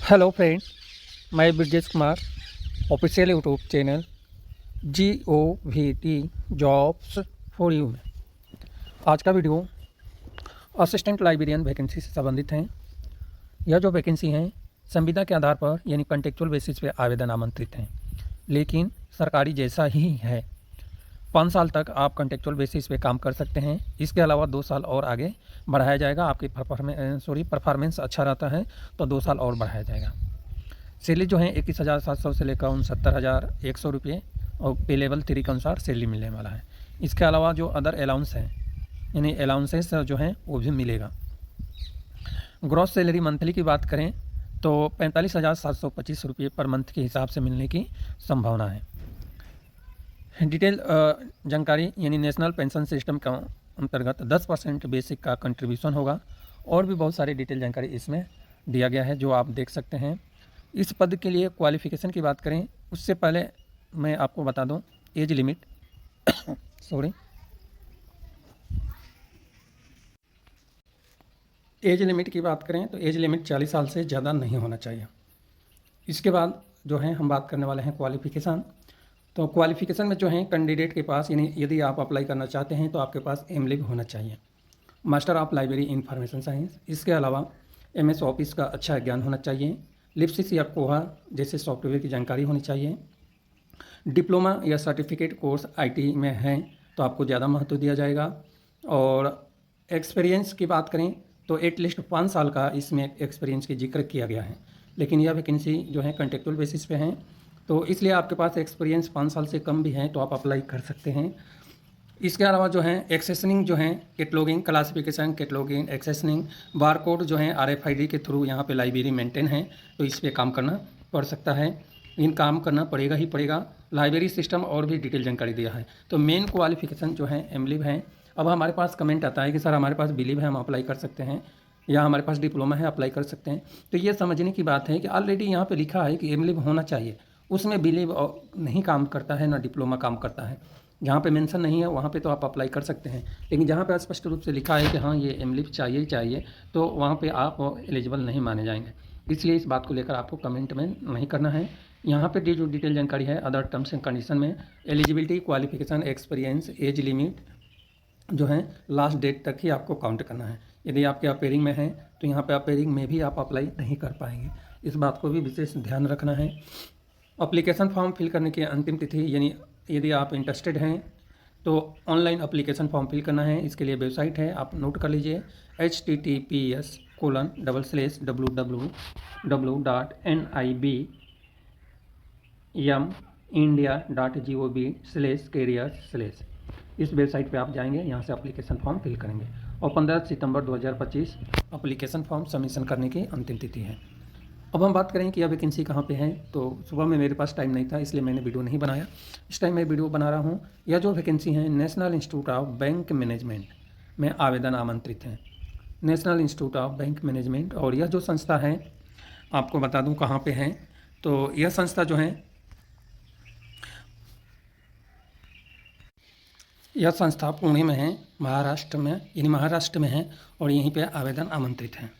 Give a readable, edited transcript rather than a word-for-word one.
Hello friend, मैं Brajesh Kumar official YouTube channel GOVT jobs for you में आज का वीडियो असिस्टेंट लाइब्रेरियन वैकेंसी से संबंधित हैं। यह जो वैकेंसी हैं संविदा के आधार पर यानी कॉन्ट्रेक्चुअल बेसिस पे आवेदन आमंत्रित हैं, लेकिन सरकारी जैसा ही है। 5 साल तक आप कॉन्ट्रेक्चुअल बेसिस पे काम कर सकते हैं। इसके अलावा 2 साल और आगे बढ़ाया जाएगा। आपकी परफॉर्मेंस अच्छा रहता है तो 2 साल और बढ़ाया जाएगा। सैलरी जो है 21,700 से लेकर 69,100 रुपये और पे लेवल 3 के अनुसार सैलरी मिलने वाला है। इसके अलावा जो अदर अलाउंस हैं यानी अलाउंसेस जो हैं वो भी मिलेगा। ग्रॉस सैलरी मंथली की बात करें तो 45,725 रुपये पर मंथ के हिसाब से मिलने की संभावना है। डिटेल जानकारी यानी नेशनल पेंशन सिस्टम का अंतर्गत 10% बेसिक का कंट्रीब्यूशन होगा और भी बहुत सारी डिटेल जानकारी इसमें दिया गया है जो आप देख सकते हैं। इस पद के लिए क्वालिफ़िकेशन की बात करें उससे पहले मैं आपको बता दूं एज लिमिट एज लिमिट की बात करें तो एज लिमिट 40 साल से ज़्यादा नहीं होना चाहिए। इसके बाद जो है हम बात करने वाले हैं क्वालिफ़िकेशन। तो क्वालिफ़िकेशन में जो है कैंडिडेट के पास यानी यदि आप अप्लाई करना चाहते हैं तो आपके पास एमलिब होना चाहिए, master of library information science. इसके अलावा MS ऑफिस का अच्छा ज्ञान होना चाहिए। लिप्सिस या कोहा जैसे सॉफ्टवेयर की जानकारी होनी चाहिए। डिप्लोमा या सर्टिफिकेट कोर्स IT में है तो आपको ज़्यादा महत्व दिया जाएगा। और एक्सपीरियंस की बात करें तो एटलीस्ट 5 साल का इसमें एक्सपीरियंस की जिक्र किया गया है, लेकिन यह वैकेंसी जो है कॉन्ट्रेक्चुअल बेसिस पे है तो इसलिए आपके पास एक्सपीरियंस 5 साल से कम भी है तो आप अप्लाई कर सकते हैं। इसके अलावा जो है एक्सेसनिंग जो है कैटलॉगिंग, क्लासिफिकेशन, कैटलॉगिंग, एक्सेसनिंग, बारकोड जो है RFID के थ्रू यहाँ पे लाइब्रेरी मेंटेन है तो इस पर काम करना पड़ सकता है। इन काम करना पड़ेगा ही पड़ेगा। लाइब्रेरी सिस्टम और भी डिटेल जानकारी दिया है। तो मेन क्वालिफिकेशन जो है एमलिब है। अब हमारे पास कमेंट आता है कि सर हमारे पास बिलीव है हम अप्लाई कर सकते हैं या हमारे पास डिप्लोमा है अप्लाई कर सकते हैं। तो ये समझने की बात है कि ऑलरेडी यहाँ पे लिखा है कि एमलिब होना चाहिए, उसमें बिलीव नहीं काम करता है ना डिप्लोमा काम करता है। जहाँ पे मेंशन नहीं है वहाँ पे तो आप अप्लाई कर सकते हैं, लेकिन जहाँ पे स्पष्ट रूप से लिखा है कि हाँ ये एमलिब चाहिए ही चाहिए तो वहाँ पे आप एलिजिबल नहीं माने जाएंगे। इसलिए इस बात को लेकर आपको कमेंट में नहीं करना है। यहाँ पे जो डिटेल जानकारी है अदर टर्म्स एंड कंडीशन में eligibility, qualification, experience, age limit जो है लास्ट डेट तक ही आपको काउंट करना है। यदि आपके अपेयरिंग में है तो यहाँ पे अपेयरिंग में भी आप अप्लाई नहीं कर पाएंगे। इस बात को भी विशेष ध्यान रखना है। अप्लीकेशन फॉर्म फिल करने की अंतिम तिथि यानी यदि आप इंटरेस्टेड हैं तो ऑनलाइन अप्लीकेशन फॉर्म फिल करना है। इसके लिए वेबसाइट है, आप नोट कर लीजिए https://www.nibmindia.gov/careers/ इस वेबसाइट पे आप जाएंगे, यहाँ से अप्लीकेशन फॉर्म फिल करेंगे और 15 सितंबर 2025 अप्लीकेशन फॉर्म सबमिशन करने की अंतिम तिथि है। अब हम बात करें कि यह वैकेंसी कहाँ पे है। तो सुबह में मेरे पास टाइम नहीं था इसलिए मैंने वीडियो नहीं बनाया। इस टाइम मैं वीडियो बना रहा हूँ। यह जो वैकेंसी है national institute of bank management में आवेदन आमंत्रित हैं। National institute of bank management, और यह जो संस्था है आपको बता दूँ कहाँ पे है। तो यह संस्था जो है यह संस्था पुणे में है, महाराष्ट्र में, यानी महाराष्ट्र में है और यहीं पे आवेदन आमंत्रित हैं।